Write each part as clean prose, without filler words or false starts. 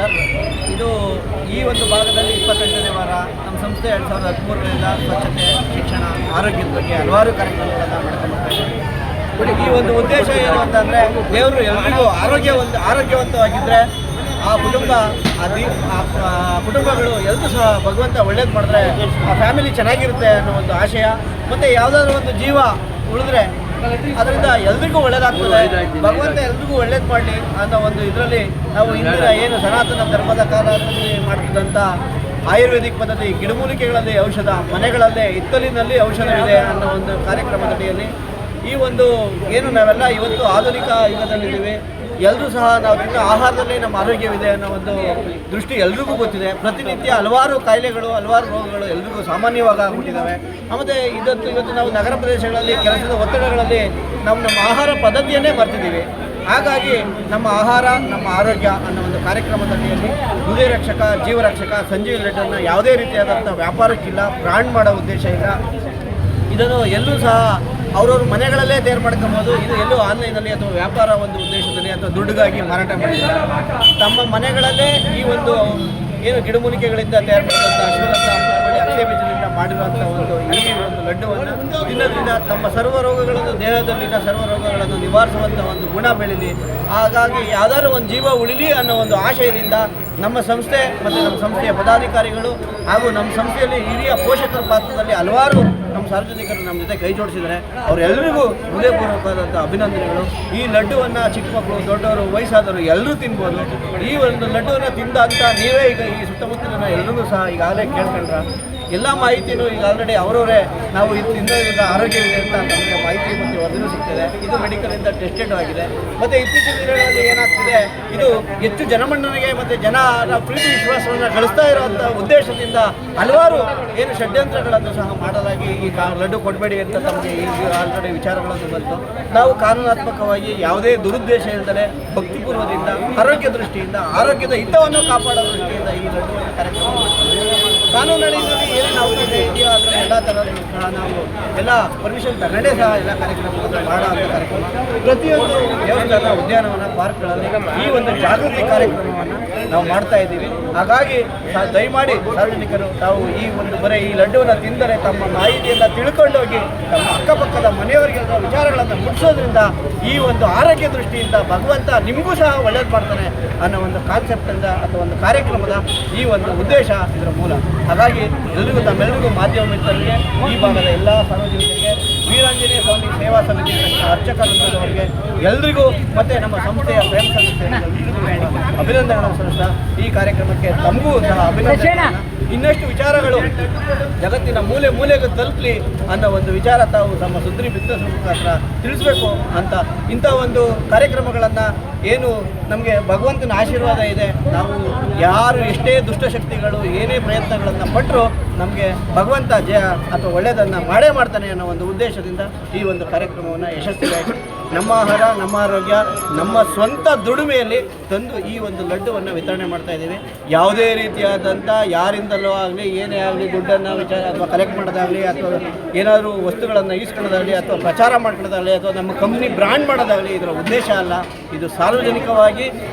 Sir, ಇದು ಈ ಒಂದು ಭಾಗದಲ್ಲಿ 28ನೇ ವಾರ ನಮ್ಮ ಸಂಸ್ಥೆ 2013ರಿಂದ ಸ್ವಚ್ಛತೆ, ಶಿಕ್ಷಣ, ಆರೋಗ್ಯದ ಬಗ್ಗೆ ಹಲವಾರು ಕಾರ್ಯಕ್ರಮಗಳನ್ನು ಮಾಡ್ಕೊಂಡು ಈ ಒಂದು ಉದ್ದೇಶ ಏನು ಅಂತಂದರೆ, ದೇವರು ಎಲ್ಲರಿಗೂ ಆರೋಗ್ಯವಂತವಾಗಿದ್ದರೆ ಆ ಕುಟುಂಬ ಕುಟುಂಬಗಳು ಎಲ್ಲರೂ ಸಹ ಭಗವಂತ ಒಳ್ಳೇದು ಮಾಡಿದ್ರೆ ಆ ಫ್ಯಾಮಿಲಿ ಚೆನ್ನಾಗಿರುತ್ತೆ ಅನ್ನೋ ಒಂದು ಆಶಯ. ಮತ್ತು ಯಾವುದಾದ್ರೂ ಒಂದು ಜೀವ ಉಳಿದ್ರೆ ಅದರಿಂದ ಎಲ್ರಿಗೂ ಒಳ್ಳೇದಾಗ್ತದೆ, ಭಗವಂತ ಎಲ್ರಿಗೂ ಒಳ್ಳೇದು ಮಾಡಲಿ ಅನ್ನೋ ಒಂದು ಇದರಲ್ಲಿ ನಾವು ಇಂದಿನ ಏನು ಸನಾತನ ಧರ್ಮದ ಕಾಲದಲ್ಲಿ ಮಾಡ್ತಿದ್ದಂಥ ಆಯುರ್ವೇದಿಕ್ ಪದ್ಧತಿ, ಗಿಡಮೂಲಿಕೆಗಳಲ್ಲಿ ಔಷಧ, ಮನೆಗಳಲ್ಲೇ ಹಿತ್ತಲಿನಲ್ಲಿ ಔಷಧವಿದೆ ಅನ್ನೋ ಒಂದು ಕಾರ್ಯಕ್ರಮದಡಿಯಲ್ಲಿ ಈ ಒಂದು ಏನು ನಾವೆಲ್ಲ ಇವತ್ತು ಆಧುನಿಕ ಯುಗದಲ್ಲಿದ್ದೀವಿ, ಎಲ್ಲರೂ ಸಹ ನಾವು ತಿನ್ನೋ ಆಹಾರದಲ್ಲಿ ನಮ್ಮ ಆರೋಗ್ಯವಿದೆ ಅನ್ನೋ ಒಂದು ದೃಷ್ಟಿ ಎಲ್ರಿಗೂ ಗೊತ್ತಿದೆ. ಪ್ರತಿನಿತ್ಯ ಹಲವಾರು ಕಾಯಿಲೆಗಳು, ಹಲವಾರು ರೋಗಗಳು ಎಲ್ರಿಗೂ ಸಾಮಾನ್ಯವಾಗಿ ಆಗಿಬಿಟ್ಟಿದ್ದಾವೆ. ಮತ್ತು ಇವತ್ತು ನಾವು ನಗರ ಪ್ರದೇಶಗಳಲ್ಲಿ ಕೆಲಸದ ಒತ್ತಡಗಳಲ್ಲಿ ನಮ್ಮ ಆಹಾರ ಪದ್ಧತಿಯನ್ನೇ ಮರ್ತಿದ್ದೀವಿ. ಹಾಗಾಗಿ ನಮ್ಮ ಆಹಾರ ನಮ್ಮ ಆರೋಗ್ಯ ಅನ್ನೋ ಒಂದು ಕಾರ್ಯಕ್ರಮದಲ್ಲಿ ಹೃದಯ ರಕ್ಷಕ, ಜೀವರಕ್ಷಕ ಸಂಜೀವ್ ಲೆಡ್ಡನ್ನು ಯಾವುದೇ ರೀತಿಯಾದಂಥ ವ್ಯಾಪಾರಕ್ಕಿಲ್ಲ, ಬ್ರ್ಯಾಂಡ್ ಮಾಡೋ ಉದ್ದೇಶ ಇಲ್ಲ. ಇದನ್ನು ಎಲ್ಲರೂ ಸಹ ಅವ್ರವ್ರ ಮನೆಗಳಲ್ಲೇ ತಯಾರು ಮಾಡ್ಕೊಬೋದು. ಇದು ಎಲ್ಲೂ ಆನ್ಲೈನಲ್ಲಿ ಅಥವಾ ವ್ಯಾಪಾರ ಒಂದು ಉದ್ದೇಶದಲ್ಲಿ ಅಥವಾ ದುಡ್ಡಿಗಾಗಿ ಮಾರಾಟ ಮಾಡಿದ್ದಾರೆ. ತಮ್ಮ ಮನೆಗಳಲ್ಲೇ ಈ ಒಂದು ಏನು ಗಿಡಮೂಲಿಕೆಗಳಿಂದ ತಯಾರು ಮಾಡಿದಂಥ ಅಶ್ವಗಂಧ, ಅಕ್ಷಯ ಬೀಜದಿಂದ ಮಾಡಿರುವಂಥ ಈ ಒಂದು ಲಡ್ಡುವನ್ನು ತಿನ್ನೋದ್ರಿಂದ ತಮ್ಮ ಸರ್ವ ರೋಗಗಳನ್ನು, ದೇಹದಲ್ಲಿನ ಸರ್ವ ರೋಗಗಳನ್ನು ನಿವಾರಿಸುವಂಥ ಒಂದು ಗುಣ ಬೆಳೀಲಿ, ಹಾಗಾಗಿ ಯಾವುದಾದ್ರೂ ಒಂದು ಜೀವ ಉಳಿಲಿ ಅನ್ನೋ ಒಂದು ಆಶಯದಿಂದ ನಮ್ಮ ಸಂಸ್ಥೆ ಮತ್ತು ನಮ್ಮ ಸಂಸ್ಥೆಯ ಪದಾಧಿಕಾರಿಗಳು ಹಾಗೂ ನಮ್ಮ ಸಂಸ್ಥೆಯಲ್ಲಿ ಹಿರಿಯ ಪೋಷಕರ ಪಾತ್ರದಲ್ಲಿ ಹಲವಾರು ನಮ್ಮ ಸಾರ್ವಜನಿಕರು ನಮ್ಮ ಜೊತೆ ಕೈ ಜೋಡಿಸಿದ್ದಾರೆ. ಅವರೆಲ್ಲರಿಗೂ ಹೃದಯಪೂರ್ವಕವಾದಂಥ ಅಭಿನಂದನೆಗಳು. ಈ ಲಡ್ಡುವನ್ನು ಚಿಕ್ಕ ಮಕ್ಕಳು, ದೊಡ್ಡವರು, ವಯಸ್ಸಾದವರು ಎಲ್ಲರೂ ತಿನ್ಬೋದು. ಈ ಒಂದು ಲಡ್ಡುವನ್ನು ತಿಂದಂಥ ನೀವೇ ಈಗ ಈ ಸುತ್ತಮುತ್ತಲಿನ ಎಲ್ಲರೂ ಸಹ ಈಗಾಗಲೇ ಕೇಳ್ಕೊಂಡ್ರ ಎಲ್ಲ ಮಾಹಿತಿಯೂ ಈಗ ಆಲ್ರೆಡಿ ಅವರವರೇ ನಾವು ಇದು ತಿನ್ನೋದ್ರಿಂದ ಆರೋಗ್ಯವಿದೆ ಅಂತ ನಮಗೆ ಮಾಹಿತಿ ಮತ್ತು ವರದಿನೂ ಸಿಗ್ತದೆ. ಇದು ಮೆಡಿಕಲಿಂದ ಟೆಸ್ಟೆಡ್ ಆಗಿದೆ. ಮತ್ತು ಇತ್ತೀಚಿನ ದಿನಗಳಲ್ಲಿ ಏನಾಗ್ತಿದೆ, ಇದು ಹೆಚ್ಚು ಜನಮನ್ನಣೆಗೆ ಮತ್ತು ಜನರ ಪ್ರೀತಿ ವಿಶ್ವಾಸವನ್ನು ಗಳಿಸ್ತಾ ಇರುವಂಥ ಉದ್ದೇಶದಿಂದ ಹಲವಾರು ಏನು ಷಡ್ಯಂತ್ರಗಳನ್ನು ಸಹ ಮಾಡಲಾಗಿ ಈ ಲಡ್ಡು ಕೊಡಬೇಡಿ ಅಂತ ತಮಗೆ ಈಗ ಆಲ್ರೆಡಿ ವಿಚಾರಗಳನ್ನು ಬಂತು. ನಾವು ಕಾನೂನಾತ್ಮಕವಾಗಿ ಯಾವುದೇ ದುರುದ್ದೇಶ ಇಲ್ಲದೆ ಭಕ್ತಿಪೂರ್ವದಿಂದ, ಆರೋಗ್ಯ ದೃಷ್ಟಿಯಿಂದ, ಆರೋಗ್ಯದ ಹಿತವನ್ನು ಕಾಪಾಡೋ ದೃಷ್ಟಿಯಿಂದ ಈ ಲಡ್ಡು ಕಾರ್ಯಕ್ರಮ ಕಾನೂನಿನಲ್ಲಿ ಏನೇನು ಅವಕಾಶ ಇದೆಯೋ ಅದರ ಎಲ್ಲ ಥರದ್ದು ಸಹ ನಾವು ಎಲ್ಲ ಪರ್ಮಿಷನ್ ತಗೊಂಡೇ ಸಹ ಎಲ್ಲ ಕಾರ್ಯಕ್ರಮಗಳನ್ನು ಮಾಡೋ ಅಂಥ ಕಾರ್ಯಕ್ರಮ. ಪ್ರತಿಯೊಂದು ದೇವಸ್ಥಾನ, ಉದ್ಯಾನವನ, ಪಾರ್ಕ್ಗಳಲ್ಲಿ ಈ ಒಂದು ಜಾಗೃತಿ ಕಾರ್ಯಕ್ರಮವನ್ನು ನಾವು ಮಾಡ್ತಾ ಇದ್ದೀವಿ. ಹಾಗಾಗಿ ದಯಮಾಡಿ ಸಾರ್ವಜನಿಕರು ತಾವು ಈ ಒಂದು ಬರೀ ಈ ಲಡ್ಡುವನ್ನು ತಿಂದರೆ ತಮ್ಮ ಮಾಹಿತಿಯನ್ನು ತಿಳ್ಕೊಂಡೋಗಿ ತಮ್ಮ ಅಕ್ಕಪಕ್ಕದ ಮನೆಯವರಿಗೆಲ್ಲ ವಿಚಾರಗಳನ್ನು ಮುಟ್ಟಿಸೋದ್ರಿಂದ ಈ ಒಂದು ಆರೋಗ್ಯ ದೃಷ್ಟಿಯಿಂದ ಭಗವಂತ ನಿಮಗೂ ಸಹ ಒಳ್ಳೇದು ಮಾಡ್ತಾನೆ ಅನ್ನೋ ಒಂದು ಕಾನ್ಸೆಪ್ಟಿಂದ ಅಥವಾ ಒಂದು ಕಾರ್ಯಕ್ರಮದ ಈ ಒಂದು ಉದ್ದೇಶ ಇದರ ಮೂಲ. ಹಾಗಾಗಿ ಎಲ್ಲರಿಗೂ ತಮ್ಮೆಲ್ಲರಿಗೂ ಮಾಧ್ಯಮ ಮಿತ್ರರಿಗೆ, ಈ ಭಾಗದ ಎಲ್ಲ ಸಾರ್ವಜನಿಕರಿಗೆ, ವೀರಾಂಜನೇಯ ಸ್ವಾಮಿ ಸೇವಾ ಸಮಿತಿ ಅರ್ಚಕ ವೃಂದದವರಿಗೆ ಎಲ್ರಿಗೂ ಮತ್ತು ನಮ್ಮ ಸಂಸ್ಥೆಯ ಸ್ವಯಂ ಸಂಸ್ಥೆ ಅಭಿನಂದನೆಗಳನ್ನು ಸಲ್ಲಿಸ್ತಾ ಈ ಕಾರ್ಯಕ್ರಮಕ್ಕೆ ತಮಗೂ ಸಹ ಅಭಿನಂದನೆ. ಇನ್ನಷ್ಟು ವಿಚಾರಗಳು ಜಗತ್ತಿನ ಮೂಲೆ ಮೂಲೆಗೆ ತಲುಪಲಿ ಅನ್ನೋ ಒಂದು ವಿಚಾರ ತಾವು ನಮ್ಮ ಸುದ್ದಿ ಮುಖಾಂತರ ತಿಳಿಸ್ಬೇಕು ಅಂತ ಇಂಥ ಒಂದು ಕಾರ್ಯಕ್ರಮಗಳನ್ನು ಏನು ನಮಗೆ ಭಗವಂತನ ಆಶೀರ್ವಾದ ಇದೆ. ನಾವು ಯಾರು ಎಷ್ಟೇ ದುಷ್ಟಶಕ್ತಿಗಳು ಏನೇ ಪ್ರಯತ್ನಗಳನ್ನು ಪಟ್ಟರೂ ನಮಗೆ ಭಗವಂತ ಅಥವಾ ಒಳ್ಳೆಯದನ್ನು ಮಾಡೇ ಮಾಡ್ತಾನೆ ಅನ್ನೋ ಒಂದು ಉದ್ದೇಶದಿಂದ ಈ ಒಂದು ಕಾರ್ಯಕ್ರಮವನ್ನು ಯಶಸ್ವಿಯಾಗಿ ನಮ್ಮ ಆಹಾರ, ನಮ್ಮ ಆರೋಗ್ಯ, ನಮ್ಮ ಸ್ವಂತ ದುಡಿಮೆಯಲ್ಲಿ ತಂದು ಈ ಒಂದು ಲಡ್ಡುವನ್ನು ವಿತರಣೆ ಮಾಡ್ತಾ ಇದ್ದೀವಿ. ಯಾವುದೇ ರೀತಿಯಾದಂಥ ಯಾರಿಂದಲೂ ಆಗಲಿ, ಏನೇ ಆಗಲಿ ದುಡ್ಡನ್ನು ಅಥವಾ ಕಲೆಕ್ಟ್ ಮಾಡೋದಾಗಲಿ, ಅಥವಾ ಏನಾದರೂ ವಸ್ತುಗಳನ್ನು ಈಸ್ಕೊಳ್ಳೋದಾಗಲಿ, ಅಥವಾ ಪ್ರಚಾರ ಮಾಡ್ಕೊಳ್ಳೋದಾಗಲಿ, ಅಥವಾ ನಮ್ಮ ಕಂಪ್ನಿ ಬ್ರ್ಯಾಂಡ್ ಮಾಡೋದಾಗಲಿ ಇದರ ಉದ್ದೇಶ ಅಲ್ಲ. ಇದು ಸಾರ್ವಜನಿಕವಾಗಿ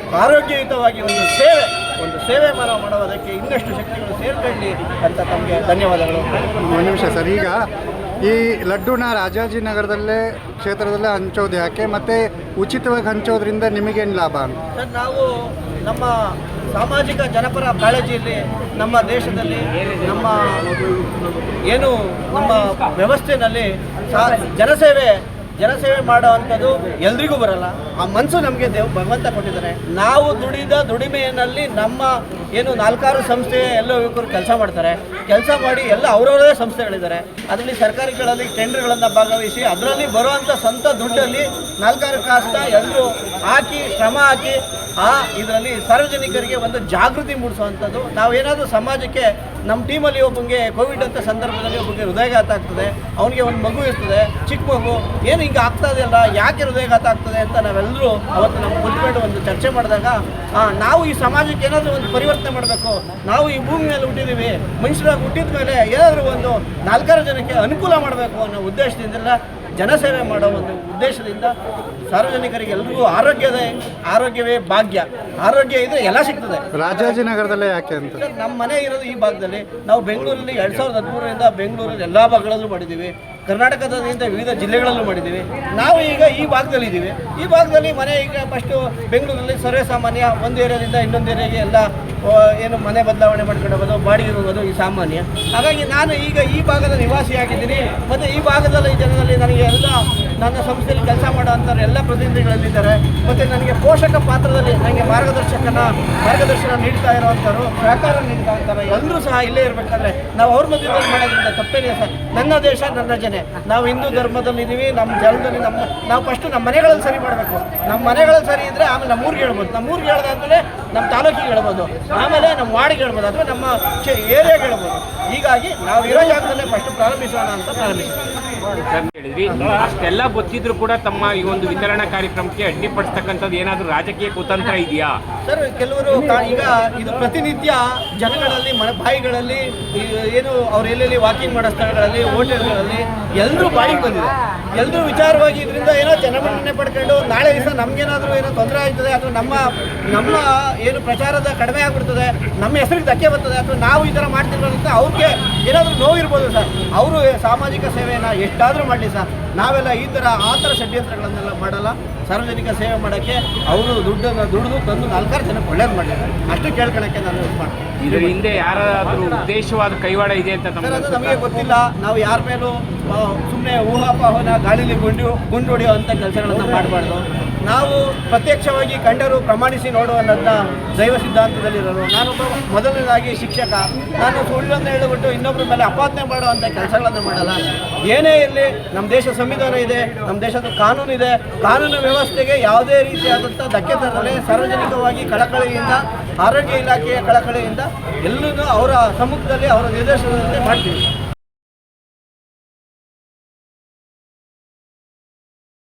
ಆರೋಗ್ಯಯುತವಾಗಿ ಒಂದು ಸೇವೆ ಮಾಡೋದಕ್ಕೆ ಇನ್ನಷ್ಟು ಶಕ್ತಿಗಳು ಸೇರ್ಕೊಳ್ಳಿ ಅಂತ ತಮಗೆ ಧನ್ಯವಾದಗಳು. ಒಂದು ನಿಮಿಷ ಸರ್, ಈಗ ಈ ಲಡ್ಡುನ ರಾಜಾಜಿನಗರದಲ್ಲೇ ಕ್ಷೇತ್ರದಲ್ಲೇ ಹಂಚೋದು ಯಾಕೆ, ಮತ್ತು ಉಚಿತವಾಗಿ ಹಂಚೋದ್ರಿಂದ ನಿಮಗೇನು ಲಾಭ ಅಂತ? ಸರ್, ನಾವು ನಮ್ಮ ಸಾಮಾಜಿಕ ಜನಪರ ಕಾಳಜಿಯಲ್ಲಿ ನಮ್ಮ ದೇಶದಲ್ಲಿ ನಮ್ಮ ಏನು ನಮ್ಮ ವ್ಯವಸ್ಥೆಯಲ್ಲಿ ಜನಸೇವೆ ಮಾಡೋ ಅಂಥದ್ದು ಎಲ್ರಿಗೂ ಬರಲ್ಲ. ಆ ಮನಸ್ಸು ನಮಗೆ ಭಗವಂತ ಕೊಟ್ಟಿದ್ದಾರೆ. ನಾವು ದುಡಿದ ದುಡಿಮೆಯಲ್ಲಿ ನಮ್ಮ ಏನು 4-6 ಸಂಸ್ಥೆ ಎಲ್ಲ ಯುವಕರು ಕೆಲಸ ಮಾಡ್ತಾರೆ. ಕೆಲಸ ಮಾಡಿ ಎಲ್ಲ ಅವರವರೇ ಸಂಸ್ಥೆಗಳಿದ್ದಾರೆ. ಅದರಲ್ಲಿ ಸರ್ಕಾರಿಗಳಲ್ಲಿ ಟೆಂಡರ್ಗಳನ್ನು ಭಾಗವಹಿಸಿ ಅದರಲ್ಲಿ ಬರುವಂಥ ಸ್ವಂತ ದುಡ್ಡಲ್ಲಿ 4-6 ಕಾಸ್ತ ಎಲ್ಲರೂ ಹಾಕಿ ಶ್ರಮ ಹಾಕಿ ಇದರಲ್ಲಿ ಸಾರ್ವಜನಿಕರಿಗೆ ಒಂದು ಜಾಗೃತಿ ಮೂಡಿಸುವಂಥದ್ದು. ನಾವೇನಾದರೂ ಸಮಾಜಕ್ಕೆ ನಮ್ಮ ಟೀಮಲ್ಲಿ ಒಬ್ಬನಿಗೆ ಕೋವಿಡ್ ಅಂತ ಸಂದರ್ಭದಲ್ಲಿ ಒಬ್ಬನಿಗೆ ಹೃದಯಘಾತ ಆಗ್ತದೆ, ಅವನಿಗೆ ಒಂದು ಮಗು ಇರ್ತದೆ, ಚಿಕ್ಕ ಮಗು, ಏನು ಹಿಂಗೆ ಆಗ್ತಾ ಇದೆಯಲ್ಲ, ಯಾಕೆ ಹೃದಯಘಾತ ಆಗ್ತದೆ ಅಂತ ನಾವೆಲ್ಲರೂ ಅವತ್ತು ನಮ್ಮ ಕುತ್ಕೊಂಡು ಒಂದು ಚರ್ಚೆ ಮಾಡಿದಾಗ ನಾವು ಈ ಸಮಾಜಕ್ಕೆ ಏನಾದರೂ ಒಂದು ಪರಿವರ್ತನೆ ಮಾಡಬೇಕು. ನಾವು ಈ ಭೂಮಿ ಮೇಲೆ ಹುಟ್ಟಿದ್ದೀವಿ, ಮನುಷ್ಯರಾಗಿ ಹುಟ್ಟಿದ ಮೇಲೆ ಏನಾದರೂ ಒಂದು 4-6 ಜನಕ್ಕೆ ಅನುಕೂಲ ಮಾಡಬೇಕು ಅನ್ನೋ ಉದ್ದೇಶದಿಂದಲ್ಲ ಜನಸೇವೆ ಮಾಡೋ ಒಂದು ಉದ್ದೇಶದಿಂದ ಸಾರ್ವಜನಿಕರಿಗೆ ಎಲ್ರಿಗೂ ಆರೋಗ್ಯವೇ ಭಾಗ್ಯ. ಆರೋಗ್ಯ ಇದ್ರೆ ಎಲ್ಲ ಸಿಗ್ತದೆ. ರಾಜಾಜಿನಗರದಲ್ಲೇ ಯಾಕೆ ಅಂತ? ನಮ್ಮ ಮನೆ ಇರೋದು ಈ ಭಾಗದಲ್ಲಿ. ನಾವು ಬೆಂಗಳೂರಲ್ಲಿ 2013ರಿಂದ ಬೆಂಗಳೂರಲ್ಲಿ ಎಲ್ಲ ಭಾಗಗಳಲ್ಲೂ ಮಾಡಿದ್ದೀವಿ. ಕರ್ನಾಟಕದಿಂದ ವಿವಿಧ ಜಿಲ್ಲೆಗಳಲ್ಲೂ ಮಾಡಿದ್ದೀವಿ. ನಾವು ಈಗ ಈ ಭಾಗದಲ್ಲಿ ಇದ್ದೀವಿ. ಈ ಭಾಗದಲ್ಲಿ ಮನೆ ಈಗ ಫಸ್ಟು ಬೆಂಗಳೂರಲ್ಲಿ ಸರ್ವೇ ಸಾಮಾನ್ಯ, ಒಂದು ಏರಿಯಾದಿಂದ ಇನ್ನೊಂದು ಏರಿಯಾಗೆ ಎಲ್ಲ ಏನು ಮನೆ ಬದಲಾವಣೆ ಮಾಡ್ಕೊಂಡು ಹೋಗೋದು, ಬಾಡಿಗೆ ಹೋಗೋದು ಈ ಸಾಮಾನ್ಯ. ಹಾಗಾಗಿ ನಾನು ಈಗ ಈ ಭಾಗದ ನಿವಾಸಿಯಾಗಿದ್ದೀನಿ. ಮತ್ತು ಈ ಭಾಗದಲ್ಲಿ ಈ ಜನರಲ್ಲಿ ನನಗೆ ಎಲ್ಲ ನನ್ನ ಸಂಸ್ಥೆಯಲ್ಲಿ ಕೆಲಸ ಮಾಡೋಂಥವ್ರು ಎಲ್ಲ ಪ್ರತಿನಿಧಿಗಳಲ್ಲಿದ್ದಾರೆ. ಮತ್ತು ನನಗೆ ಪೋಷಕ ಪಾತ್ರದಲ್ಲಿ ನನಗೆ ಮಾರ್ಗದರ್ಶನ ನೀಡ್ತಾ ಇರೋವಂಥವ್ರು, ಸಹಕಾರ ನೀಡ್ತಾ ಇರ್ತಾರೆ. ಎಲ್ಲರೂ ಸಹ ಇಲ್ಲೇ ಇರಬೇಕಾದ್ರೆ ನಾವು ಅವ್ರ ಮಧ್ಯದಲ್ಲಿ ಮಾಡೋದ್ರಿಂದ ತಪ್ಪೇನಿಲ್ಲ ಸರ್. ನನ್ನ ದೇಶ ನನ್ನ ಜನ. ನಾವು ಹಿಂದೂ ಧರ್ಮದಲ್ಲಿದ್ದೀವಿ. ನಮ್ಮ ಜನದಲ್ಲಿ ನಾವು ಫಸ್ಟು ನಮ್ಮ ಮನೆಗಳಲ್ಲಿ ಸರಿ ಮಾಡಬೇಕು. ನಮ್ಮ ಮನೆಗಳಲ್ಲಿ ಸರಿ ಇದ್ದರೆ ಆಮೇಲೆ ನಮ್ಮ ಊರಿಗೆ ಹೇಳ್ಬೋದು. ನಮ್ಮ ಊರಿಗೆ ಹೇಳ್ದಾದ್ಮೇಲೆ ನಮ್ಮ ತಾಲೂಕಿಗೆ ಹೇಳ್ಬೋದು, ಆಮೇಲೆ ನಮ್ಮ ವಾರ್ಡಿಗೆ ಹೇಳ್ಬೋದು, ಅಥವಾ ನಮ್ಮ ಏರಿಯಾಗೆ ಹೇಳ್ಬೋದು. ಹೀಗಾಗಿ ನಾವು ಇರೋ ಜಾಗದಲ್ಲೇ ಫಸ್ಟ್ ಪ್ರಾರಂಭಿಸೋಣ ಅಂತ ಹೇಳಿದ್ರಿ. ಅಷ್ಟೆಲ್ಲ ಗೊತ್ತಿದ್ರು ಕೂಡ ತಮ್ಮ ಈ ಒಂದು ವಿತರಣಾ ಕಾರ್ಯಕ್ರಮಕ್ಕೆ ಅಡ್ಡಿಪಡಿಸ್ತಕ್ಕಂಥದ್ದು ಏನಾದರೂ ರಾಜಕೀಯ ಕುತಂತ್ರ ಇದೆಯಾ ಸರ್? ಕೆಲವರು ಈಗ ಇದು ಪ್ರತಿನಿತ್ಯ ಜನಗಳಲ್ಲಿ ಬಾಯಿಗಳಲ್ಲಿ ಏನು ಅವ್ರು ಎಲ್ಲೆಲ್ಲಿ ವಾಕಿಂಗ್ ಮಾಡೋ ಸ್ಥಳಗಳಲ್ಲಿ, ಹೋಟೆಲ್ಗಳಲ್ಲಿ ಎಲ್ಲರೂ ಬಾಯಿಗೆ ಬಂದಿದೆ. ಎಲ್ಲರೂ ವಿಚಾರವಾಗಿ ಇದರಿಂದ ಏನೋ ಜನಮನ್ನಣೆ ಪಡ್ಕೊಂಡು ನಾಳೆ ದಿವಸ ನಮಗೇನಾದರೂ ಏನೋ ತೊಂದರೆ ಆಗ್ತದೆ, ಅಥವಾ ನಮ್ಮ ಏನು ಪ್ರಚಾರದ ಕಡಿಮೆ ಆಗಿಬಿಡ್ತದೆ, ನಮ್ಮ ಹೆಸರಿಗೆ ಧಕ್ಕೆ ಬರ್ತದೆ, ಅಥವಾ ನಾವು ಈ ಥರ ಮಾಡ್ತಿರೋದ್ರಿಂದ ಅವ್ರಿಗೆ ಏನಾದರೂ ನೋವಿರ್ಬೋದು ಸರ್. ಅವರು ಸಾಮಾಜಿಕ ಸೇವೆಯನ್ನು ಎಷ್ಟಾದರೂ ಮಾಡಲಿ ಸರ್. ನಾವೆಲ್ಲ ಆ ಥರ ಷಡ್ಯಂತ್ರಗಳನ್ನೆಲ್ಲ ಮಾಡಲ್ಲ. ಸಾರ್ವಜನಿಕ ಸೇವೆ ಮಾಡೋಕ್ಕೆ ಅವರು ದುಡಿದು ತಂದು 4 ಜನಕ್ಕೆ ಒಳ್ಳೇದು ಮಾಡಿದ್ದಾರೆ. ಅಷ್ಟು ಕೇಳ್ಕೊಳ್ಳೋಕ್ಕೆ ನಾನು ಇದು ಮಾಡ್ತೀನಿ. ಇದರ ಹಿಂದೆ ಯಾರಾದರೂ ಉದ್ದೇಶವಾದ ಕೈವಾಡ ಇದೆ ಅಂತ ಅದು ನಮಗೆ ಗೊತ್ತಿಲ್ಲ. ನಾವು ಯಾರ ಮೇಲೂ ಸುಮ್ಮನೆ ಊಹಾಪೋಹನ ಗಾಳಿಲಿ ಗುಂಡು ಹೊಡೆಯೋ ಅಂಥ ಕೆಲಸಗಳನ್ನು ಮಾಡಬಾರ್ದು. ನಾವು ಪ್ರತ್ಯಕ್ಷವಾಗಿ ಕಂಡರೂ ಪ್ರಮಾಣಿಸಿ ನೋಡುವಂಥ ದೈವ ಸಿದ್ಧಾಂತದಲ್ಲಿರೋರು. ನಾನೊಬ್ಬ ಮೊದಲನೇದಾಗಿ ಶಿಕ್ಷಕ. ನಾನು ಸುಳ್ಳನ್ನು ಹೇಳಿಬಿಟ್ಟು ಇನ್ನೊಬ್ಬರ ಮೇಲೆ ಅಪಾದನೆ ಮಾಡುವಂಥ ಕೆಲಸಗಳನ್ನು ಮಾಡಲ್ಲ. ಏನೇ ಇರಲಿ, ನಮ್ಮ ದೇಶ ಸಂವಿಧಾನ ಇದೆ, ನಮ್ಮ ದೇಶದ ಕಾನೂನು ಇದೆ. ಕಾನೂನು ವ್ಯವಸ್ಥೆಗೆ ಯಾವುದೇ ರೀತಿಯಾದಂಥ ಧಕ್ಕೆ ತರದೆ ಸಾರ್ವಜನಿಕವಾಗಿ ಕಳಕಳಿಯಿಂದ, ಆರೋಗ್ಯ ಇಲಾಖೆಯ ಕಳಕಳಿಯಿಂದ ಎಲ್ಲರೂ ಅವರ ಸಮ್ಮುಖದಲ್ಲಿ ಅವರ ನಿರ್ದೇಶನದಂತೆ ಮಾಡ್ತೀವಿ.